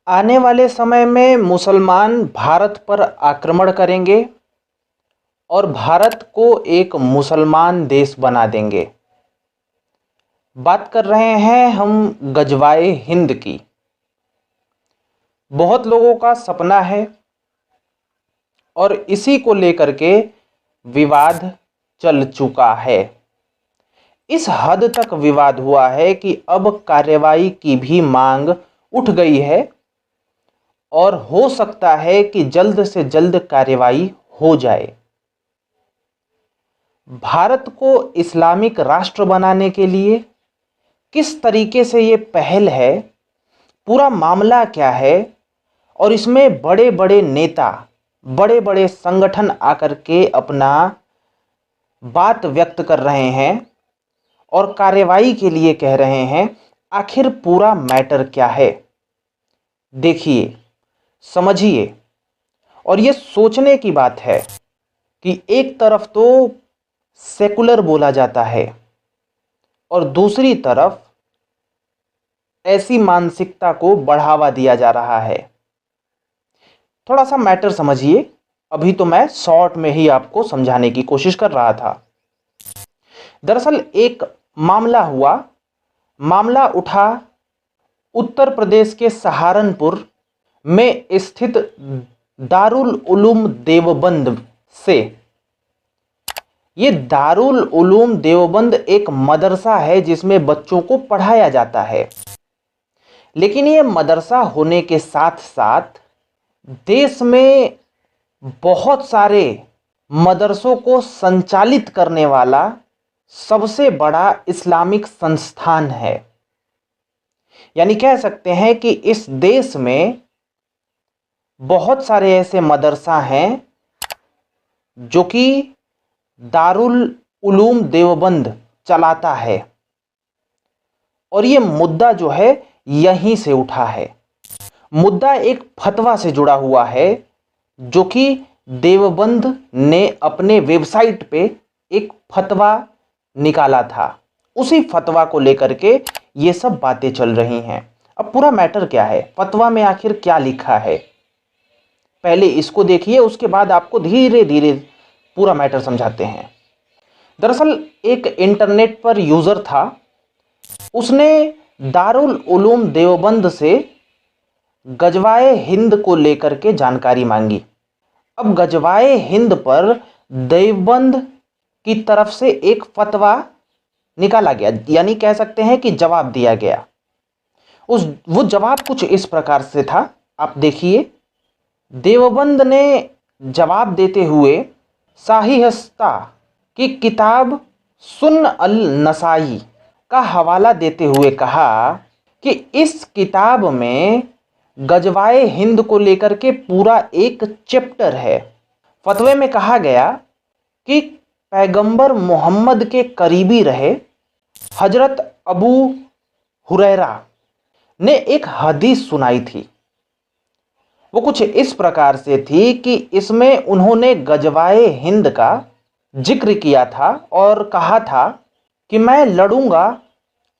आने वाले समय में मुसलमान भारत पर आक्रमण करेंगे और भारत को एक मुसलमान देश बना देंगे। बात कर रहे हैं हम गजवाए हिंद की। बहुत लोगों का सपना है और इसी को लेकर के विवाद चल चुका है। इस हद तक विवाद हुआ है कि अब कार्रवाई की भी मांग उठ गई है और हो सकता है कि जल्द से जल्द कार्रवाई हो जाए। भारत को इस्लामिक राष्ट्र बनाने के लिए किस तरीके से ये पहल है, पूरा मामला क्या है, और इसमें बड़े बड़े नेता, बड़े बड़े संगठन आकर के अपना बात व्यक्त कर रहे हैं और कार्रवाई के लिए कह रहे हैं। आखिर पूरा मैटर क्या है, देखिए, समझिए। और ये सोचने की बात है कि एक तरफ तो सेकुलर बोला जाता है और दूसरी तरफ ऐसी मानसिकता को बढ़ावा दिया जा रहा है। थोड़ा सा मैटर समझिए। अभी तो मैं शॉर्ट में ही आपको समझाने की कोशिश कर रहा था। दरअसल एक मामला उठा उत्तर प्रदेश के सहारनपुर में स्थित दारुल उलूम देवबंद से। ये दारुल उलूम देवबंद एक मदरसा है जिसमें बच्चों को पढ़ाया जाता है। लेकिन ये मदरसा होने के साथ साथ देश में बहुत सारे मदरसों को संचालित करने वाला सबसे बड़ा इस्लामिक संस्थान है। यानी कह सकते हैं कि इस देश में बहुत सारे ऐसे मदरसा हैं जो कि दारुल उलूम देवबंद चलाता है। और ये मुद्दा जो है यहीं से उठा है। मुद्दा एक फतवा से जुड़ा हुआ है जो कि देवबंद ने अपने वेबसाइट पे एक फतवा निकाला था। उसी फतवा को लेकर के ये सब बातें चल रही हैं। अब पूरा मैटर क्या है, फतवा में आखिर क्या लिखा है, पहले इसको देखिए, उसके बाद आपको धीरे धीरे पूरा मैटर समझाते हैं। दरअसल एक इंटरनेट पर यूजर था, उसने दारुल उलूम देवबंद से गजवाए हिंद को लेकर के जानकारी मांगी। अब गजवाए हिंद पर देवबंद की तरफ से एक फतवा निकाला गया, यानी कह सकते हैं कि जवाब दिया गया। वो जवाब कुछ इस प्रकार से था, आप देखिए। देवबंद ने जवाब देते हुए साहिहस्ता की किताब सुन्न अल नसाई का हवाला देते हुए कहा कि इस किताब में गजवाए हिंद को लेकर के पूरा एक चैप्टर है। फतवे में कहा गया कि पैगंबर मोहम्मद के करीबी रहे हजरत अबू हुरैरा ने एक हदीस सुनाई थी। वो कुछ इस प्रकार से थी कि इसमें उन्होंने गजवाए हिंद का जिक्र किया था और कहा था कि मैं लड़ूंगा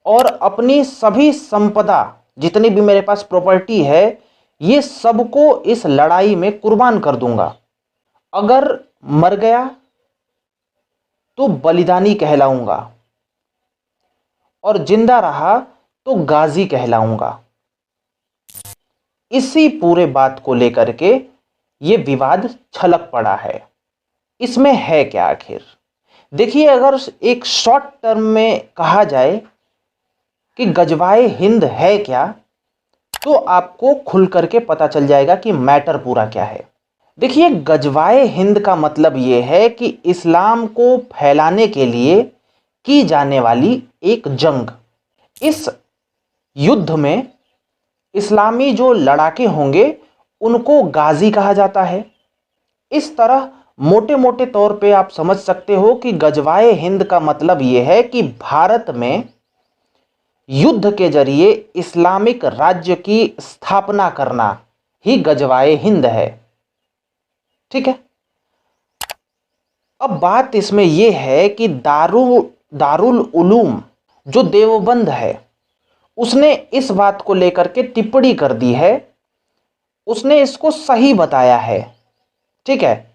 और अपनी सभी संपदा, जितनी भी मेरे पास प्रॉपर्टी है, ये सबको इस लड़ाई में कुर्बान कर दूंगा। अगर मर गया तो बलिदानी कहलाऊंगा और जिंदा रहा तो गाजी कहलाऊंगा। इसी पूरे बात को लेकर के ये विवाद छलक पड़ा है। इसमें है क्या आखिर, देखिए। अगर एक शॉर्ट टर्म में कहा जाए कि गजवाए हिंद है क्या, तो आपको खुल करके पता चल जाएगा कि मैटर पूरा क्या है। देखिए, गजवाए हिंद का मतलब यह है कि इस्लाम को फैलाने के लिए की जाने वाली एक जंग। इस युद्ध में इस्लामी जो लड़ाके होंगे उनको गाजी कहा जाता है। इस तरह मोटे मोटे तौर पे आप समझ सकते हो कि गजवाए हिंद का मतलब यह है कि भारत में युद्ध के जरिए इस्लामिक राज्य की स्थापना करना ही गजवाए हिंद है। ठीक है। अब बात इसमें यह है कि दारुल उलूम जो देवबंद है, उसने इस बात को लेकर के टिप्पणी कर दी है उसने इसको सही बताया है। ठीक है,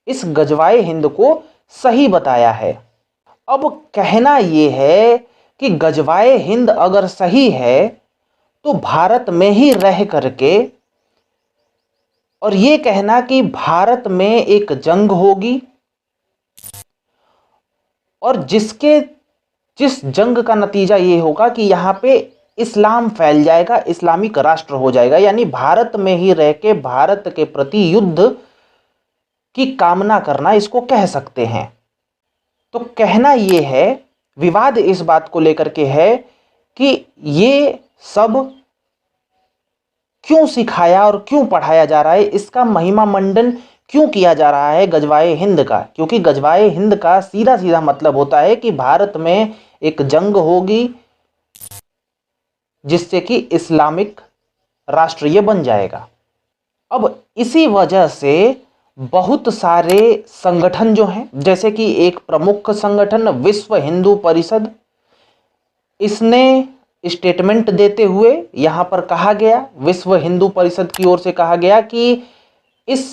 इस गजवाए हिंद को सही बताया है। अब कहना यह है कि गजवाए हिंद अगर सही है तो भारत में ही रह करके और ये कहना कि भारत में एक जंग होगी और जिस जंग का नतीजा ये होगा कि यहां पे इस्लाम फैल जाएगा, इस्लामिक राष्ट्र हो जाएगा, यानी भारत में ही रह के भारत के प्रति युद्ध की कामना करना, इसको कह सकते हैं। तो कहना यह है, विवाद इस बात को लेकर के है कि ये सब क्यों सिखाया और क्यों पढ़ाया जा रहा है, इसका महिमा मंडन क्यों किया जा रहा है गजवाए हिंद का। क्योंकि गजवाए हिंद का सीधा सीधा मतलब होता है कि भारत में एक जंग होगी जिससे कि इस्लामिक राष्ट्र ये बन जाएगा। अब इसी वजह से बहुत सारे संगठन जो हैं, जैसे कि एक प्रमुख संगठन विश्व हिंदू परिषद, इसने स्टेटमेंट देते हुए यहां पर कहा गया, विश्व हिंदू परिषद की ओर से कहा गया कि इस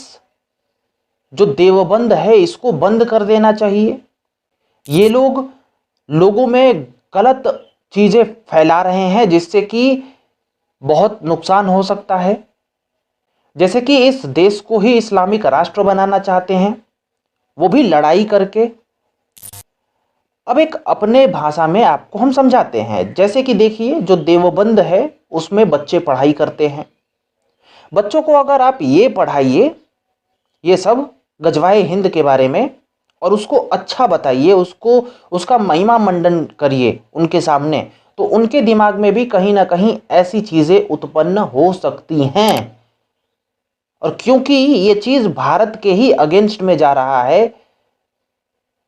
जो देवबंद है इसको बंद कर देना चाहिए। ये लोग लोगों में गलत चीजें फैला रहे हैं जिससे कि बहुत नुकसान हो सकता है। जैसे कि इस देश को ही इस्लामिक राष्ट्र बनाना चाहते हैं, वो भी लड़ाई करके। अब एक अपने भाषा में आपको हम समझाते हैं। जैसे कि देखिए, जो देवबंद है उसमें बच्चे पढ़ाई करते हैं। बच्चों को अगर आप ये पढ़ाइए ये सब गजवाए हिंद के बारे में और उसको अच्छा बताइए, उसको उसका महिमा मंडन करिए उनके सामने, तो उनके दिमाग में भी कहीं ना कहीं ऐसी चीजें उत्पन्न हो सकती हैं। और क्योंकि ये चीज भारत के ही अगेंस्ट में जा रहा है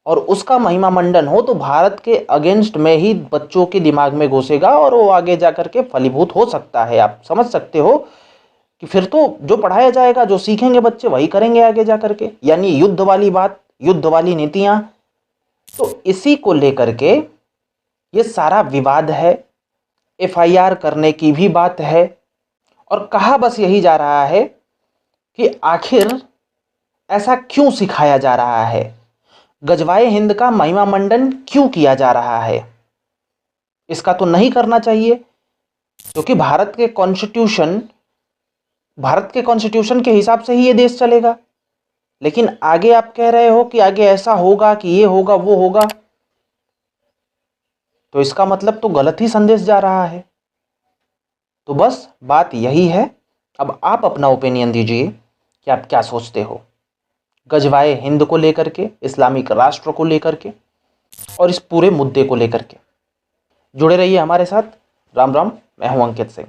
और उसका महिमा मंडन हो, तो भारत के अगेंस्ट में ही बच्चों के दिमाग में घुसेगा और वो आगे जाकर के फलीभूत हो सकता है। आप समझ सकते हो कि फिर तो जो पढ़ाया जाएगा, जो सीखेंगे बच्चे वही करेंगे आगे जाकर के, यानी युद्ध वाली बात, युद्ध वाली नीतियां। तो इसी को लेकर के ये सारा विवाद है। एफआईआर करने की भी बात है और कहा बस यही जा रहा है कि आखिर ऐसा क्यों सिखाया जा रहा है, गजवाए हिंद का महिमा मंडन क्यों किया जा रहा है। इसका तो नहीं करना चाहिए, क्योंकि भारत के कॉन्स्टिट्यूशन के हिसाब से ही ये देश चलेगा। लेकिन आगे आप कह रहे हो कि आगे ऐसा होगा कि ये होगा वो होगा, तो इसका मतलब तो गलत ही संदेश जा रहा है। तो बस बात यही है। अब आप अपना ओपिनियन दीजिए कि आप क्या सोचते हो गजवाए हिंद को लेकर के, इस्लामिक राष्ट्र को लेकर के और इस पूरे मुद्दे को लेकर के। जुड़े रहिए हमारे साथ। राम राम, मैं हूं अंकित सिंह।